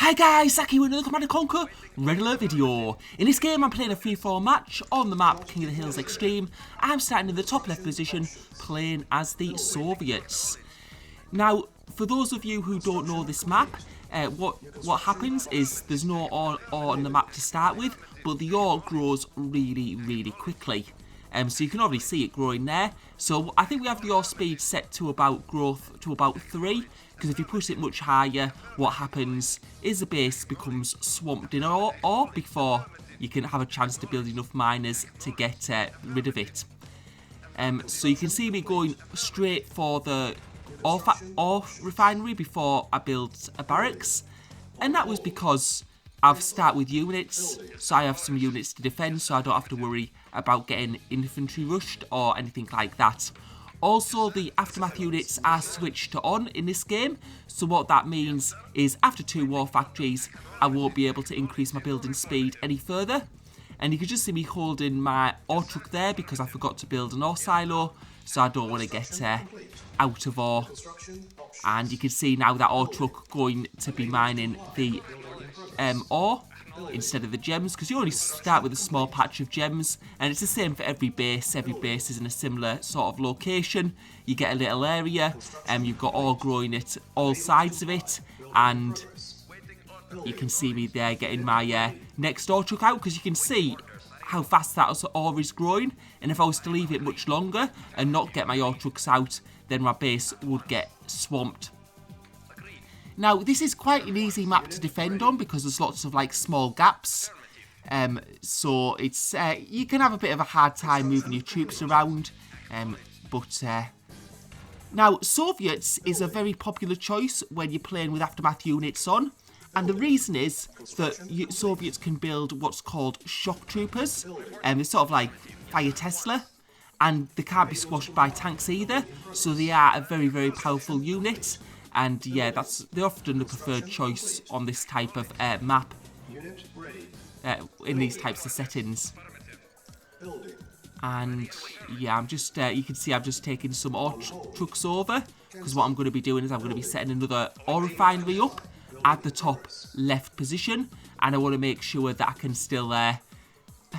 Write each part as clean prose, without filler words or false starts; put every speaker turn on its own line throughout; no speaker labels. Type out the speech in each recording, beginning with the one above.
Hi guys, Zach here with another Command & Conquer Red Alert video. In this game I'm playing a free-for-all match on the map King of the Hills Extreme. I'm starting in the top left position playing as the Soviets. Now, for those of you who don't know this map, what happens is there's no ore on the map to start with, but the ore grows really quickly. So you can already see it growing there. So I think we have the ore speed set to about 3, because if you push it much higher, what happens is the base becomes swamped in ore before you can have a chance to build enough miners to get rid of it. So you can see me going straight for the ore refinery before I built a barracks, and that was because I've started with units, so I have some units to defend, so I don't have to worry about getting infantry rushed or anything like that. Also, the aftermath units are switched to on in this game, so what that means is after 2 war factories, I won't be able to increase my building speed any further. And you can just see me holding my ore truck there because I forgot to build an ore silo, so I don't want to get out of ore. And you can see now that ore truck going to be mining the ore instead of the gems, because you only start with a small patch of gems, and it's the same for every base. Every base is in a similar sort of location. You get a little area, and you've got ore growing at all sides of it, and you can see me there getting my next ore truck out, because you can see how fast that ore is growing, and if I was to leave it much longer and not get my ore trucks out, then my base would get swamped. Now, this is quite an easy map to defend on because there's lots of like small gaps. So it's you can have a bit of a hard time moving your troops around. Now, Soviets is a very popular choice when you're playing with aftermath units on. And the reason is that Soviets can build what's called shock troopers. They're sort of like Fire Tesla. And they can't be squashed by tanks either. So they are a very powerful unit. And yeah, they're often the preferred choice on this type of map, in these types of settings. And yeah, I'm just, you can see I've just taken some ore trucks over, because what I'm going to be doing is I'm going to be setting another ore refinery up at the top left position, and I want to make sure that I can still,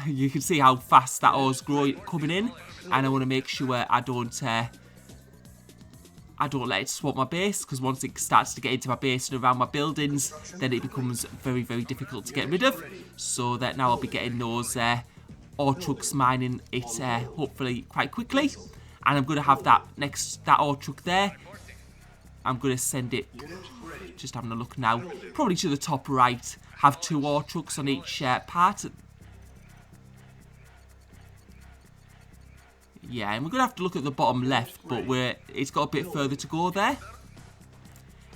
you can see how fast that ore's coming in, and I want to make sure I don't let it swamp my base, because once it starts to get into my base and around my buildings, then it becomes very difficult to get rid of. So that now I'll be getting those ore trucks mining it hopefully quite quickly. And I'm going to have that ore truck there. I'm going to send it, just having a look now, probably to the top right. Have 2 ore trucks on each part. Yeah, and we're going to have to look at the bottom left, but it's got a bit further to go there.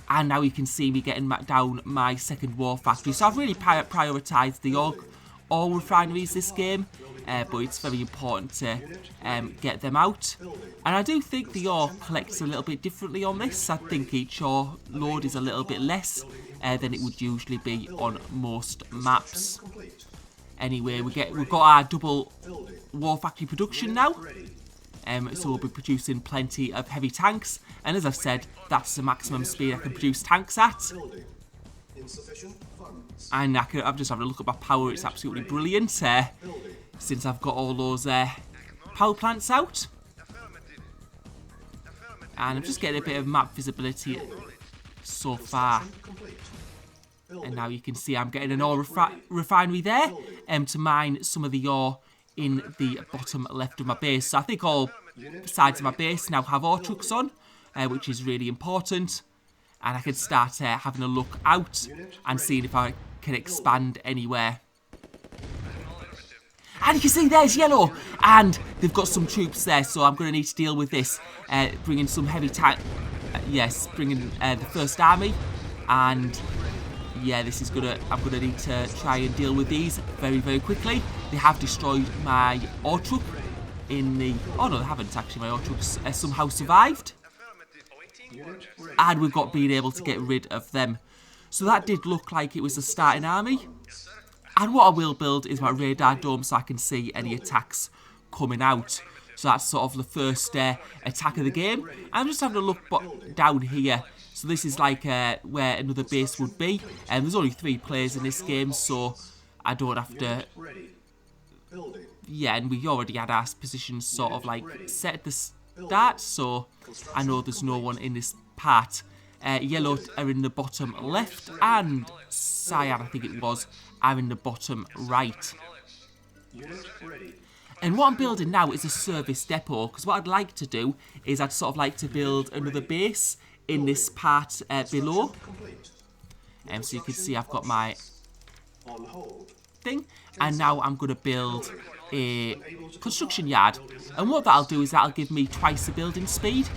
And now you can see me getting down my second war factory. So I've really prioritised the ore refineries this game, but it's very important to get them out. And I do think the ore collects a little bit differently on this. I think each ore load is a little bit less than it would usually be on most maps. Anyway, we've got our double war factory production now. So we'll be producing plenty of heavy tanks, and as I've said, that's the maximum speed I can produce tanks at. And I'm just having a look at my power. It's absolutely brilliant since I've got all those power plants out. And I'm just getting a bit of map visibility so far. And now you can see I'm getting an ore refinery there to mine some of the ore in the bottom left of my base. So I think all sides of my base now have ore trucks on, which is really important. And I can start having a look out and seeing if I can expand anywhere. And you can see there's yellow, and they've got some troops there, so I'm going to need to deal with this. Bringing some heavy tank, yes, bringing the first army, and yeah, I'm gonna need to try and deal with these very quickly. They have destroyed my ore truck in the... Oh no, they haven't actually. My ore trucks somehow survived. And we've got being able to get rid of them. So that did look like it was a starting army. And what I will build is my radar dome so I can see any attacks coming out. So that's sort of the first attack of the game. I'm just having a look down here. So this is like where another base would be. And there's only 3 players in this game, so I don't have to... Yeah, and we already had our positions sort of like set at the start, so I know there's no one in this part. Yellow are in the bottom left, and cyan, I think it was, are in the bottom right. And what I'm building now is a service depot, because what I'd like to do is I'd sort of like to build another base in this part below. So you can see I've got my thing, and now I'm going to build a construction yard. And what that'll do is that'll give me twice the building speed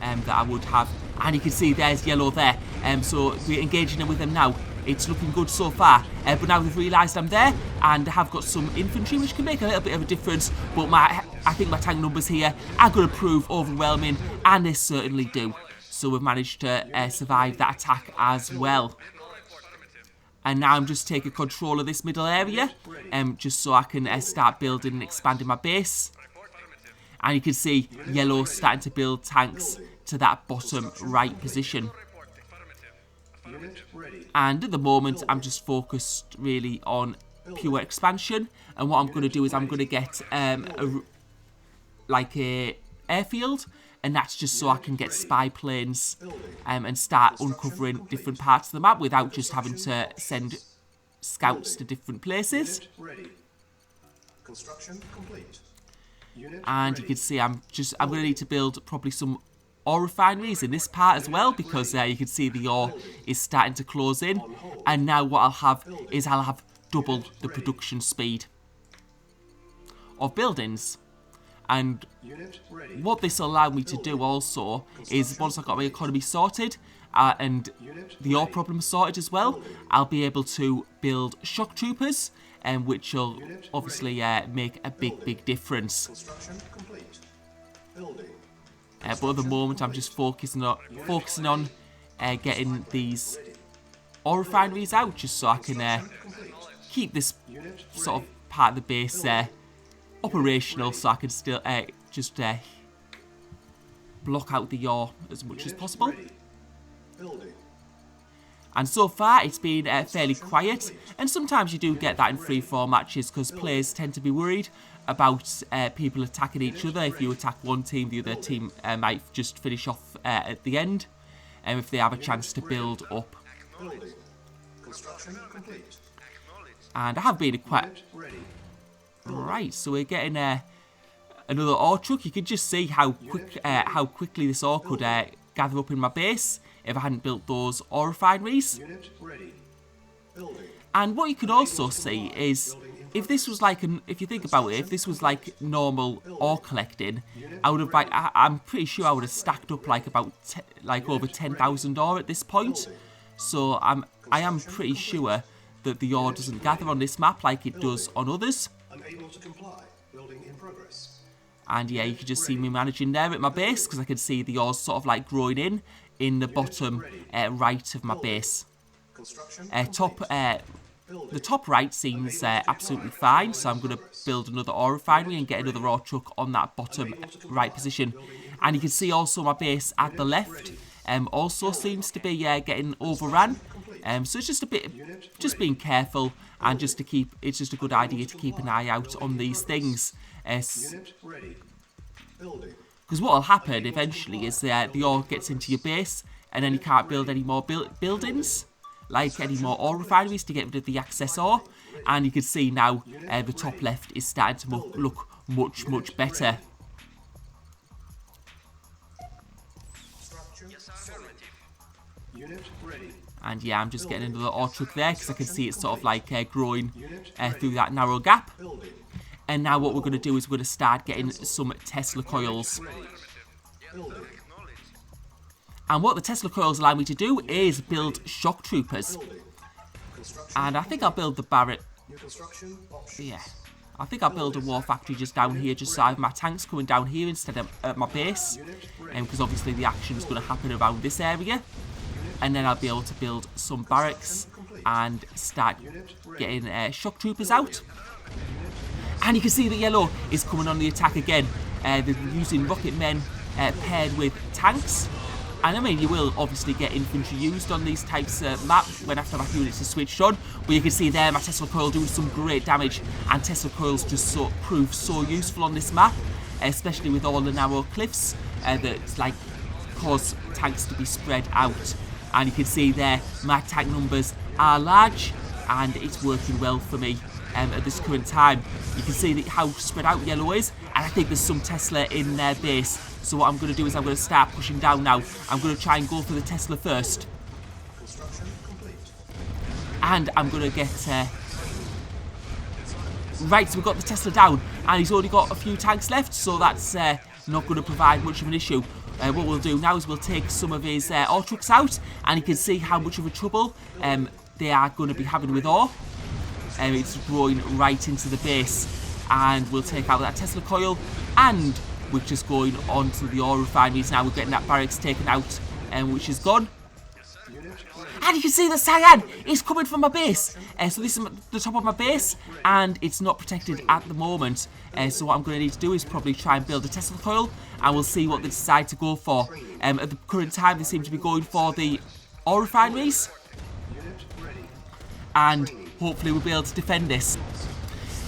that I would have. And you can see there's yellow there, so we're engaging with them now. It's looking good so far, but now they've realised I'm there, and I have got some infantry, which can make a little bit of a difference, but I think my tank numbers here are going to prove overwhelming, and they certainly do. So we've managed to survive that attack as well. And now I'm just taking control of this middle area, just so I can start building and expanding my base. And you can see yellow starting to build tanks to that bottom right position. And at the moment, I'm just focused really on pure expansion. And what I'm going to do is I'm going to get like a airfield, and that's just so I can get spy planes and start uncovering different parts of the map without just having to send scouts to different places. And you can see I'm going to need to build probably some ore refineries in this part as well, because you can see the ore is starting to close in. And now what I'll have is I'll have double the production speed of buildings. And what this will allow me to do also is, once I've got my economy sorted and the ore problem sorted as well, I'll be able to build shock troopers, which will obviously make a big difference. But at the moment, I'm just focusing on getting these ore refineries out, just so I can keep this sort of part of the base operational, so I can still just block out the ore as much as possible. And so far, it's been fairly quiet, and sometimes you do get that in free-for-all matches, because players tend to be worried about people attacking each other. If you attack one team, the other team might just finish off at the end, if they have a chance to build up. And I have been quite... Right, so we're getting another ore truck. You can just see how quickly this ore could gather up in my base if I hadn't built those ore refineries. And what you could also see is, if this was like if you think about it, if this was like normal ore collecting, I would have I'm pretty sure I would have stacked up like about over 10,000 ore at this point. So I am pretty sure that the ore doesn't gather on this map like it does on others. And yeah, you can just see me managing there at my base, because I can see the ores sort of like growing in the bottom right of my base. The top right seems absolutely fine, so I'm going to build another ore refinery and get another ore truck on that bottom right position. And you can see also my base at the left also seems to be getting overrun. So it's just a bit, just being careful, and just to keep, it's just a good idea to keep an eye out on these things. Because what will happen eventually is the ore gets into your base, and then you can't build any more buildings, like any more ore refineries to get rid of the excess ore. And you can see now the top left is starting to look much better. And yeah, I'm just getting another ore truck there, because I can see it's sort of like growing through that narrow gap. And now what we're going to do is we're going to start getting some Tesla coils. And what the Tesla coils allow me to do is build shock troopers. And I think I'll build the Barrett. Yeah. I think I'll build a war factory just down here, just so I have my tanks coming down here instead of at my base. Because obviously the action is going to happen around this area. And then I'll be able to build some barracks and start getting shock troopers out. And you can see that yellow is coming on the attack again. They're using rocket men paired with tanks. And I mean, you will obviously get infantry used on these types of map when aftermath units are switched on. But you can see there my Tesla coil doing some great damage, and Tesla coils just prove so useful on this map, especially with all the narrow cliffs that like cause tanks to be spread out. And you can see there my tank numbers are large, and it's working well for me at this current time. You can see how spread out yellow is, and I think there's some Tesla in their base. So what I'm going to do is I'm going to start pushing down now. I'm going to try and go for the Tesla first. And I'm going to get... Right, so we've got the Tesla down, and he's only got a few tanks left, so that's not going to provide much of an issue. What we'll do now is we'll take some of his ore trucks out, and you can see how much of a trouble they are going to be having with ore. It's growing right into the base, and we'll take out that Tesla coil, and we're just going on to the ore refineries now. We're getting that barracks taken out, which is gone. And you can see the cyan is coming from my base. So this is the top of my base, and it's not protected at the moment. So what I'm going to need to do is probably try and build a Tesla coil, and we'll see what they decide to go for. At the current time, they seem to be going for the ore refineries, and hopefully we'll be able to defend this.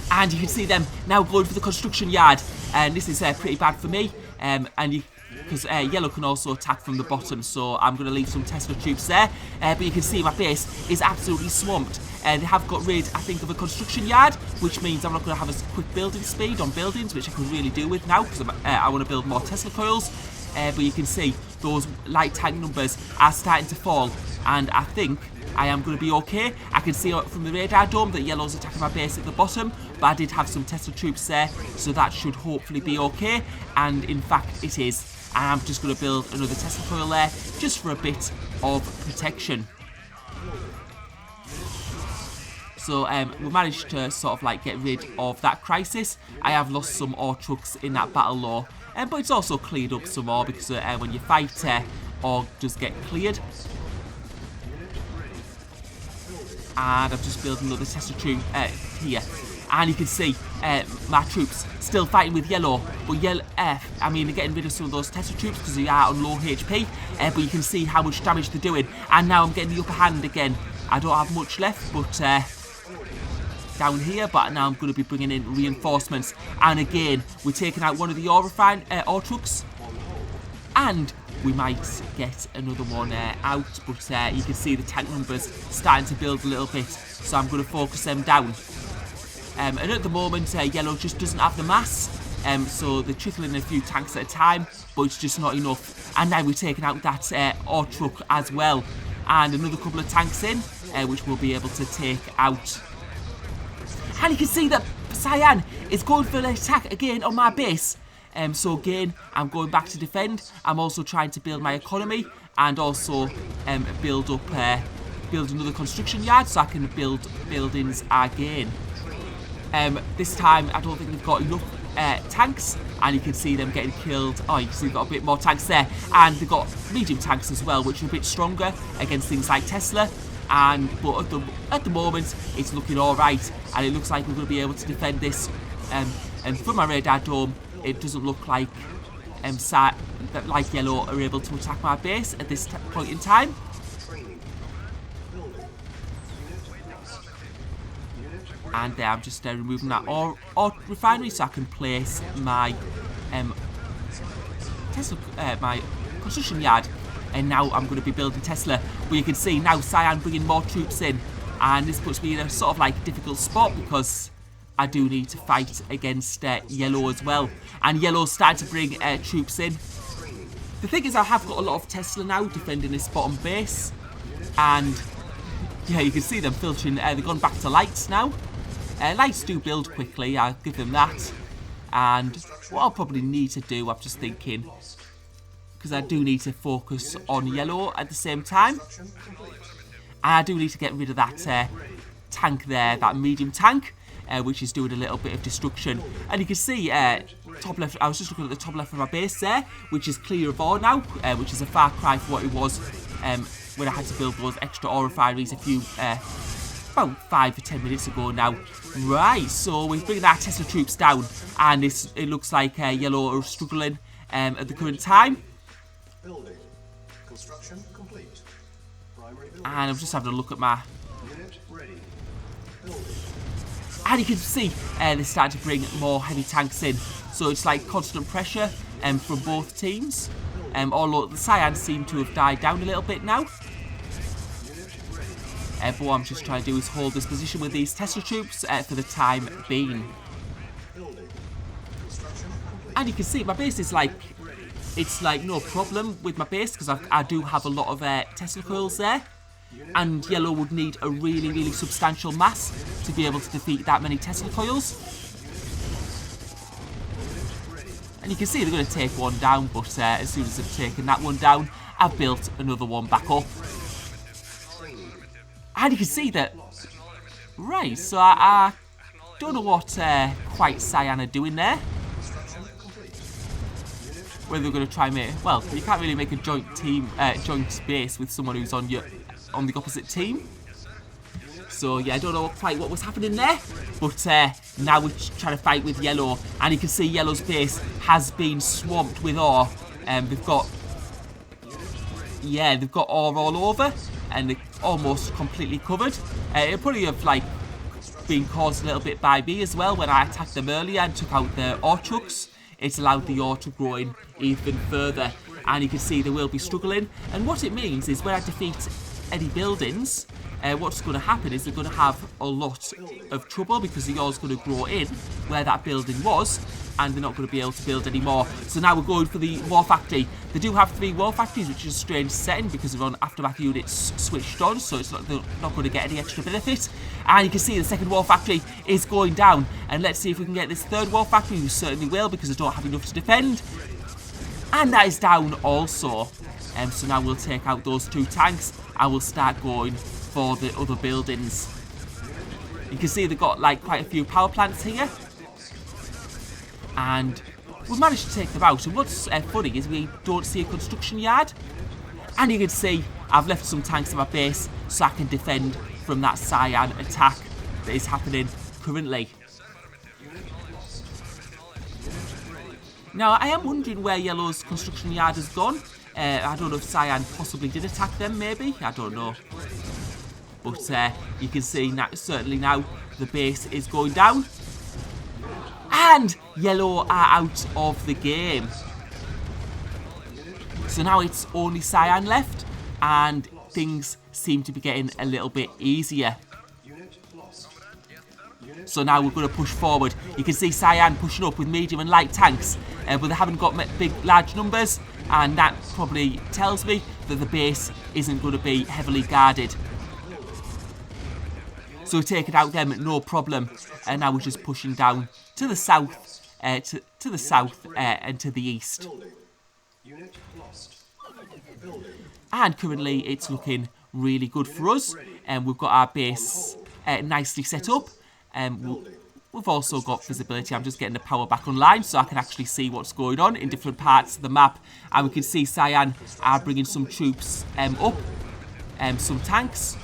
And you can see them now going for the construction yard, and this is pretty bad for me. Because yellow can also attack from the bottom, so I'm going to leave some Tesla troops there. But you can see my base is absolutely swamped. They have got rid, I think, of a construction yard, which means I'm not going to have a quick building speed on buildings, which I can really do with now, because I want to build more Tesla coils. But you can see those light tank numbers are starting to fall, and I think I am going to be okay. I can see from the radar dome that yellow's attacking my base at the bottom, but I did have some Tesla troops there, so that should hopefully be okay. And in fact, it is. And I'm just going to build another Tesla coil there, just for a bit of protection. So we managed to sort of like get rid of that crisis. I have lost some ore trucks in that battle law, but it's also cleared up some more, because when you fight, ore does get cleared. And I'm just building another Tesla troop here. And you can see my troops still fighting with yellow. But I mean, they're getting rid of some of those Tesla troops because they are on low HP. But you can see how much damage they're doing. And now I'm getting the upper hand again. I don't have much left, but down here. But now I'm going to be bringing in reinforcements. And again, we're taking out one of the ore trucks. And we might get another one out, but you can see the tank numbers starting to build a little bit, so I'm going to focus them down. And at the moment, yellow just doesn't have the mass, so they're trickling in a few tanks at a time, but it's just not enough. And now we're taking out that ore truck as well, and another couple of tanks in, which we'll be able to take out. And you can see that Cyan is going for an attack again on my base. So again, I'm going back to defend. I'm also trying to build my economy, and also build another construction yard so I can build buildings again. This time I don't think they've got enough tanks, and you can see them getting killed. Oh, you can see they've got a bit more tanks there, and they've got medium tanks as well, which are a bit stronger against things like Tesla. But at the moment, it's looking all right, and it looks like we're going to be able to defend this. And from my radar dome, it doesn't look like yellow are able to attack my base at this point in time. And there, I'm just removing that ore refinery so I can place my my construction yard. And now I'm going to be building Tesla. But you can see now Cyan bringing more troops in, and this puts me in a sort of like difficult spot, because I do need to fight against yellow as well. And yellow's starting to bring troops in. The thing is, I have got a lot of Tesla now defending this bottom base. And yeah, you can see them filtering. They've gone back to lights now. Lights do build quickly, I'll give them that. And what I'll probably need to do, I'm just thinking, because I do need to focus on yellow at the same time. And I do need to get rid of that tank there, that medium tank. Which is doing a little bit of destruction. And you can see top left, I was just looking at the top left of my base there, which is clear of ore now, which is a far cry from what it was when I had to build those extra ore refineries about 5 or 10 minutes ago now. Right, so we're bringing our Tesla troops down, and it looks like yellow are struggling at the current time.
Construction complete. Primary building.
And I'm just having a look at my...
Unit ready. Building.
And you can see they're starting to bring more heavy tanks in. So it's like constant pressure from both teams. Although the Cyans seem to have died down a little bit now. But what I'm just trying to do is hold this position with these Tesla troops for the time being. And you can see my base is like... It's like no problem with my base because I do have a lot of Tesla coils there. And yellow would need a really, really substantial mass to be able to defeat that many Tesla coils. And you can see they're going to take one down, but as soon as they've taken that one down, I've built another one back up. And you can see that... Right, so I don't know what quite Cyan are doing there. Whether they're going to try and make... Well, you can't really make a joint base with someone who's on the opposite team. So yeah, I don't know quite what was happening there. But now we're trying to fight with yellow. And you can see yellow's base has been swamped with ore. They've got ore all over. And they're almost completely covered. It'll probably have like been caused a little bit by me as well when I attacked them earlier and took out the ore trucks. It's allowed the ore to grow in even further. And you can see they will be struggling. And what it means is when I defeat any buildings, what's going to happen is they're going to have a lot of trouble because the ore's going to grow in where that building was. And they're not going to be able to build anymore. So now we're going for the war factory. They do have 3 war factories, which is a strange setting because they're on aftermath units switched on. So it's they're not going to get any extra benefit. And you can see the second war factory is going down. And let's see if we can get this third war factory. We certainly will because I don't have enough to defend. And that is down also. So now we'll take out those 2 tanks. And we'll start going for the other buildings. You can see they've got like quite a few power plants here. And we've managed to take them out. And what's funny is we don't see a construction yard. And you can see I've left some tanks in my base so I can defend from that Cyan attack that is happening currently. Now, I am wondering where yellow's construction yard has gone. I don't know if Cyan possibly did attack them, maybe. I don't know. But you can see certainly now the base is going down. And yellow are out of the game. So now it's only Cyan left. And things seem to be getting a little bit easier. So now we're going to push forward. You can see Cyan pushing up with medium and light tanks. But they haven't got large numbers. And that probably tells me that the base isn't going to be heavily guarded. So we're taking out them, no problem. And now we're just pushing down to the south, to the south and to the east. And currently it's looking really good for us. And we've got our base nicely set up. We've also got visibility. I'm just getting the power back online so I can actually see what's going on in different parts of the map. And we can see Cyan are bringing some troops up, some tanks.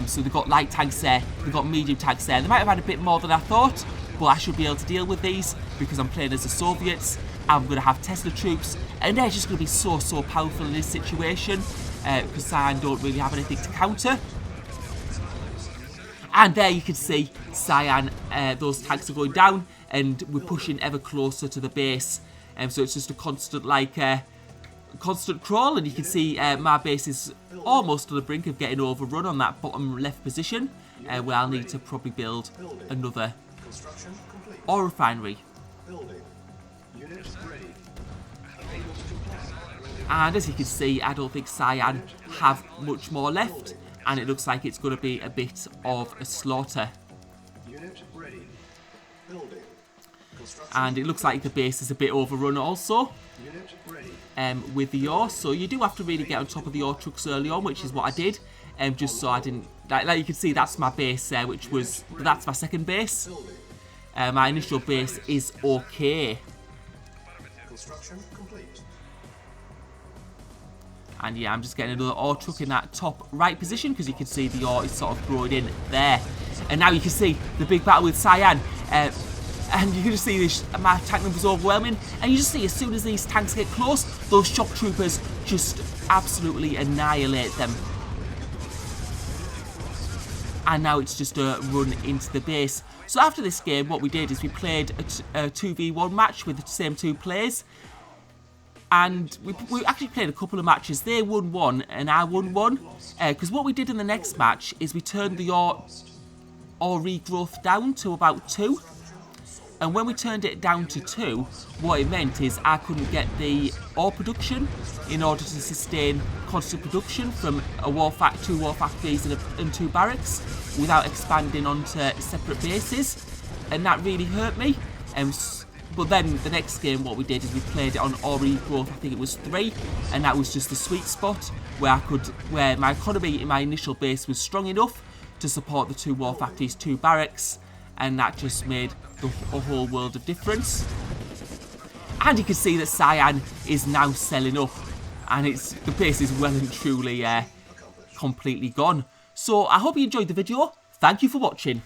So they've got light tanks there, they've got medium tanks there. They might have had a bit more than I thought, but I should be able to deal with these because I'm playing as the Soviets. I'm going to have Tesla troops, and they're just going to be so powerful in this situation because Cyan don't really have anything to counter. And there you can see Cyan, those tanks are going down, and we're pushing ever closer to the base. So it's just a constant, constant crawl, and you can see my base is almost on the brink of getting overrun on that bottom left position, where I'll need to probably build another ore refinery. And as you can see, I don't think Cyan have much more left, and it looks like it's going to be a bit of a slaughter. And it looks like the base is a bit overrun also. With the ore, so you do have to really get on top of the ore trucks early on, which is what I did, just so I didn't, like you can see, that's my base there, that's my second base. My initial base is okay. And yeah, I'm just getting another ore truck in that top right position because you can see the ore is sort of growing in there. And now you can see the big battle with Cyan. And you can just see this, my tank number's overwhelming. And you just see as soon as these tanks get close, those shock troopers just absolutely annihilate them. And now it's just a run into the base. So after this game, what we did is we played a 2v1 match with the same 2 players. And we actually played a couple of matches. They won 1 and I won 1. Because what we did in the next match is we turned the ore regrowth down to about 2. And when we turned it down to 2, what it meant is I couldn't get the ore production in order to sustain constant production from a 2 war factories and 2 barracks without expanding onto separate bases, and that really hurt me. But then the next game, what we did is we played it on ore regrowth. I think it was 3, and that was just the sweet spot where my economy in my initial base was strong enough to support the 2 war factories, 2 barracks. And that just made a whole world of difference. And you can see that Cyan is now selling up, and the base is well and truly completely gone. So I hope you enjoyed the video. Thank you for watching.